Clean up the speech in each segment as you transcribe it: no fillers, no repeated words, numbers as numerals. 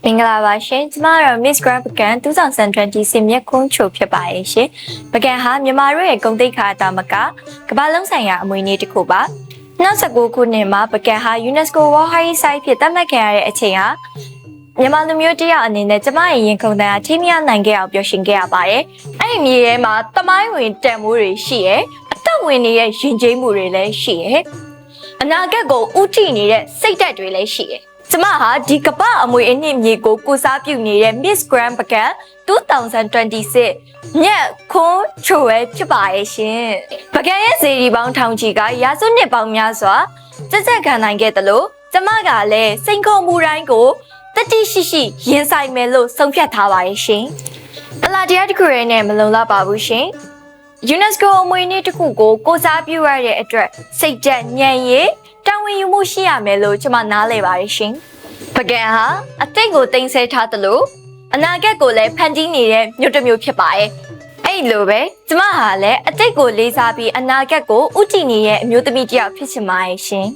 မင်္ဂလာပါရှင်ကျမတို့ Miss Grand ပကံ2020မြက်ခွန်းချိုဖြစ်ပါရဲ့ရှင်ပကံဟာမြန်မာတို့ရဲ့ဂုဏ်သိက္ခာတာမကကမ္ဘာလုံးဆိုင်ရာအမွေအနှစ်တစ်ခုပါ2019ခုနှစ်မှာပကံဟာ UNESCO World Heritage Site ဖြစ်သတ်မှတ်ခံရတဲ့အချိန်ဟာမြန်မာလူမျိုးတယောက်အနေနဲ့ကျမရဲ့ရင်ခုန်တန်းအထိမြနိုင်ခဲ့အောင်ပြောရှင်ခဲ့ရပါတယ်အဲ့ဒီမြေထဲမှာတမိုင်းဝင်တန်မိုးတွေရှိရဲ့အသက်ဝင်နေတဲ့ရင်ကျေးမှုတွေလည်းရှိရဲ့အနာဂတ်ကိုဥတည်နေတဲ့စိတ်ဓာတ်တွေလည်းရှိရဲ့ကျမဟာဒီကပအမွေအနှစ်မြေကိုကိုစားပြုနေတဲ့ Miss Grand ပကံ2026မြက်ခွန်းချိုပဲဖြစ်ပါရဲ့ရှင်ပကံရဲ့စေတီပေါင်းထောင်ချီကရာစုနှစ်ပေါင်းများစွာစက်ခံနိုင်ခဲ့တယ်လို့ကျမကလည်းစိန်ခေါ်မှုတိုင်းကိုတတိရှိရှိရင်ဆိုင်မယ်လို့ဆုံးဖြတ်ထားပါရဲ့ရှင်အလားတရားတစ်ခုရဲနဲ့မလုံလောက်ပါဘူးရှင်UNESCO အမွေအနှစ်တစ်ခုကိုကိုစားပြုရတဲ့အတွက်စိတ်ဓာတ်ဉာဏ်ရည်တာဝန်ယူမှုရှိရမယ်လို့ကျွန်မနားလည်ပါတယ်ရှင်။ပကံဟာအတိတ်ကိုတင်ဆက်ထားသလိုအနာဂတ်ကိုလည်းဖန်တီးနေတဲ့မြို့တစ်မြို့ဖြစ်ပါရဲ့။အဲ့လိုပဲကျွန်မဟာလည်းအတိတ်ကိုလေးစားပြီးအနာဂတ်ကိုဥတည်နေတဲ့အမျိုးသမီးတစ်ယောက်ဖြစ်ချင်ပါရဲ့ရှင်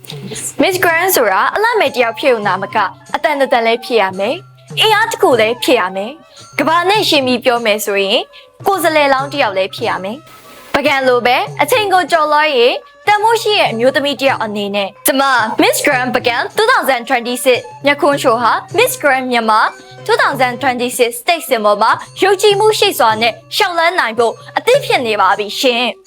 ။ Miss Grand ဆိုတာအလှမဲ့တစ်ယောက်ဖြစ်ုံနာမကအတန်တန်လည်းဖြစ်ရမယ်။အင်အားတစ်ခုလည်းဖြစ်ရမယ်။ကဘာနဲ့ရှင်ပြီးပြောမယ်ဆိုရင်ကိုယ်စလဲလောင်းတစ်ယောက်လည်းဖြစ်ရမယ်။ပကံလိုပဲအချိန်ကိုကြော်လွှားရင်တမိုးရှိရဲ့အမျိုးသမီးတယောက်အနေနဲ့ကျမ Miss Grand ပကံ2026ညခွန်းချိုဟာ Miss Grand မြန်မာ2026 State Symbol မှာယုံကြည်မှုရှိစွာနဲ့ရှောက်လန်းနိုင်ဖို့အသင့်ဖြစ်နေပါပြီရှင်။